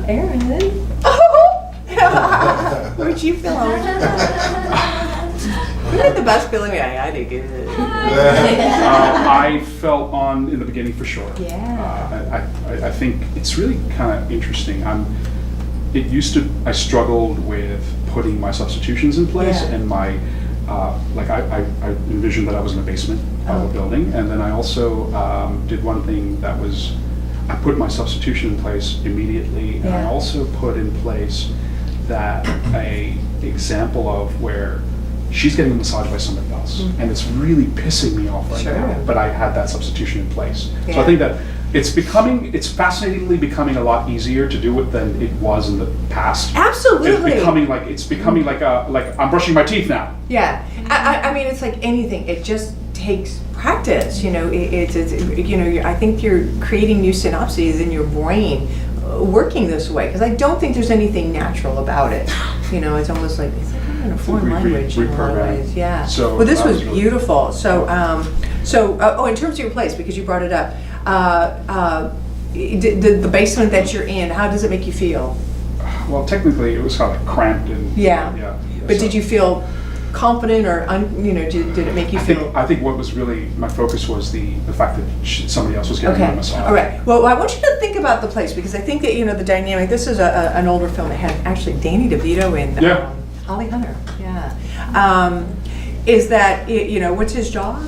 Aaron. What'd you feel? You had the best feeling. I did good. I felt on in the beginning for sure. Yeah. I think it's really kind of interesting. I struggled with putting my substitutions in place, Yeah. and my I envisioned that I was in a basement of a building, and then I also did one thing that was I put my substitution in place immediately, and I also put in place that a example of where she's getting a massage by somebody else, and it's really pissing me off right now. But I had that substitution in place, so I think that it's fascinatingly becoming a lot easier to do it than it was in the past. Absolutely. It's becoming like I'm brushing my teeth now. Yeah, I mean, it's like anything. It just takes practice. You know, it's you know, I think you're creating new synapses in your brain working this way, because I don't think there's anything natural about it. You know, it's almost like it's in a foreign language in a lot of ways. Yeah. So well, this was beautiful. So in terms of your place, because you brought it up, the basement that you're in, how does it make you feel? Well, technically, it was kind of cramped and yeah. But did you feel confident, or did it make you feel? I think what was really my focus was the fact that somebody else was getting my massage. All right. Well, I want you to think about the place, because I think that the dynamic. This is an older film that had actually Danny DeVito and Holly Hunter. Yeah. Is that what's his job?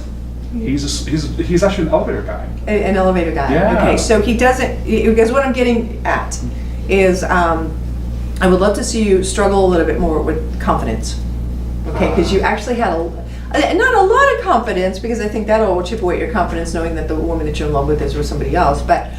He's actually an elevator guy. An elevator guy. Yeah. Okay. So he doesn't. Because what I'm getting at is, I would love to see you struggle a little bit more with confidence. Okay, because you actually had not a lot of confidence, because I think that'll chip away at your confidence knowing that the woman that you're in love with is with somebody else. But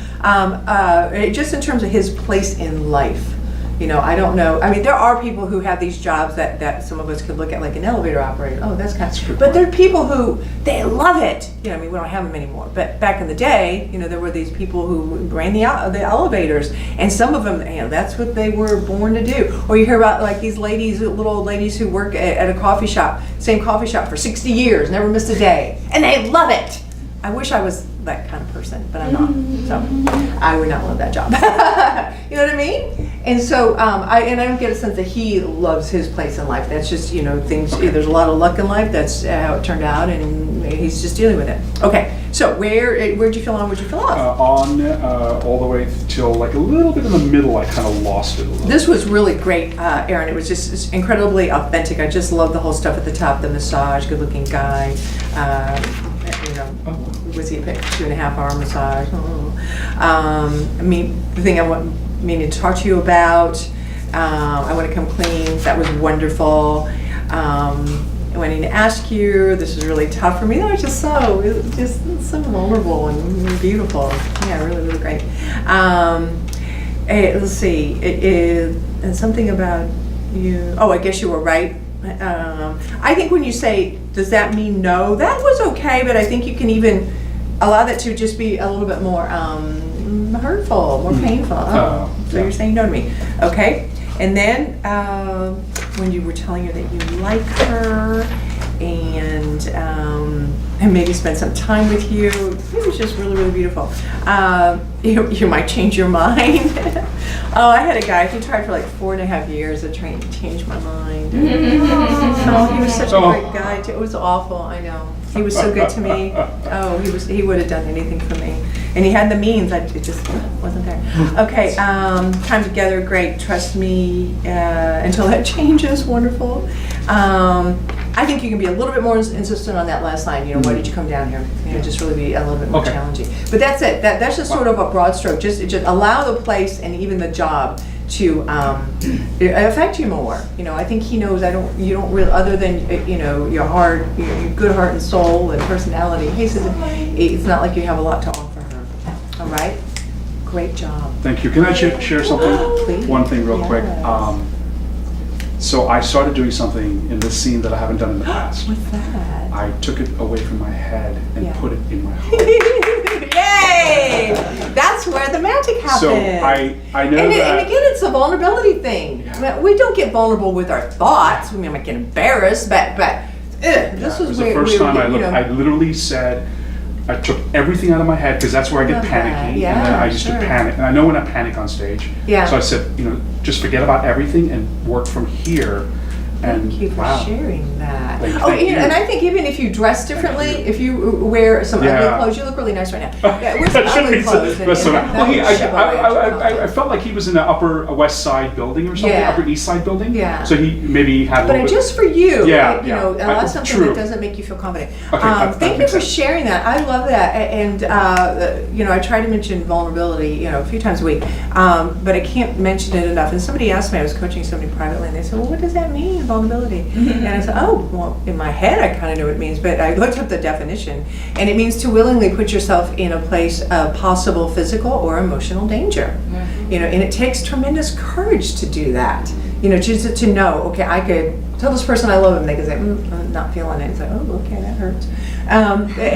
just in terms of his place in life, I don't know. I mean, there are people who have these jobs that some of us could look at, like an elevator operator. Oh, that's kind of true. But there are people who, they love it. I mean, we don't have them anymore. But back in the day, there were these people who ran the elevators, and some of them, that's what they were born to do. Or you hear about like these ladies, little old ladies who work at a coffee shop, same coffee shop for 60 years, never missed a day, and they love it. I wish I was that kind of person, but I'm not. So I would not love that job. You know what I mean? And so I don't get a sense that he loves his place in life. That's just things. Okay. There's a lot of luck in life. That's how it turned out, and he's just dealing with it. Okay. So where'd you feel on? Where'd you feel off? All the way till like a little bit in the middle. I kind of lost it a little. This was really great, Aaron. It was just incredibly authentic. I just love the whole stuff at the top. The massage, good-looking guy. Was he a 2.5-hour massage? I mean, the thing I meaning to talk to you about. I want to come clean. That was wonderful. I wanted to ask you. This was really tough for me. That was just so vulnerable and beautiful. Yeah, really, really great. Let's see. It is and something about you. Oh, I guess you were right. I think when you say, does that mean no? That was okay, but I think you can even allow that to just be a little bit more hurtful, more painful. So you're saying no to me. Okay. And then when you were telling her that you like her and maybe spend some time with you, it was just really, really beautiful. You might change your mind. Oh, I had a guy, he tried for like 4.5 years to try and change my mind. Oh, he was such a great guy too. It was awful, I know. He was so good to me. Oh, he would have done anything for me. And he had the means, it just wasn't there. Okay, time together, great, trust me, until that changes, wonderful. I think you can be a little bit more insistent on that last line, why did you come down here? Just really be a little bit more challenging. But that's it, that's just sort of a broad stroke, just allow the place and even the job to affect you more. I think he knows you don't really, other than your heart, your good heart and soul and personality. He says it's not like you have a lot to offer her. All right, great job. Thank you. Can I share something? Please. One thing real quick. So I started doing something in this scene that I haven't done in the past. What's that? I took it away from my head and put it in my heart. Yay! That's where the magic happens. So I know and that. And again, it's a vulnerability thing. Yeah. We don't get vulnerable with our thoughts. We might get embarrassed, but this was the first time I literally said, I took everything out of my head, because that's where I get Love that. panicky, Yeah, and then I used sure. to panic. And I know when I panic on stage. Yeah. So I said, just forget about everything and work from here. And Thank you for wow. sharing that. Thank You you. know, and I think even if you dress differently, Thank you. if you wear some ugly Yeah. clothes, you look really nice right now. Yeah, wear some That shouldn't ugly be clothes. that's so that well, will show away I felt like he was in the Upper West Side building or something, Yeah. Upper East Side building. Yeah. So he had a But little bit. just for you, Yeah, you know, yeah. allow something True. that doesn't make you feel confident. Okay, that Thank you makes for sense. sharing that. I love that. And, you know, I try to mention vulnerability, you know, a few times a week, but I can't mention it enough. And somebody asked me, I was coaching somebody privately, and they said, well, what does that mean, vulnerability? And I said, oh, well, in my head, I kind of know what it means, but I looked up the definition, and it means to willingly put yourself in a place of possible physical or emotional danger. You know, and it takes tremendous courage to do that. You know, just to know, okay, I could tell this person I love them, they could say, I'm not feeling it. It's like, oh, okay, that hurts.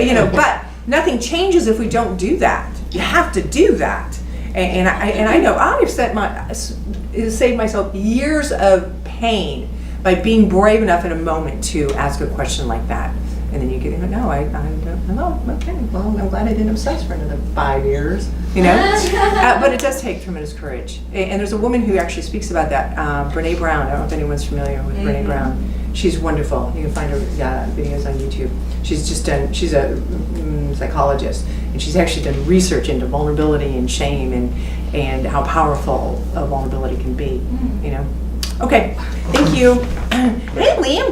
You know, but nothing changes if we don't do that. You have to do that. And I know I've saved myself years of pain by being brave enough in a moment to ask a question like that. And then you get, no, I don't know. Okay, well, I'm glad I didn't obsess for another 5 years, you know? But it does take tremendous courage. And there's a woman who actually speaks about that, Brene Brown. I don't know if anyone's familiar with Brene Brown. She's wonderful. You can find her videos on YouTube. She's a psychologist, and she's actually done research into vulnerability and shame and how powerful a vulnerability can be, you know? Okay, thank you. Hey, Liam.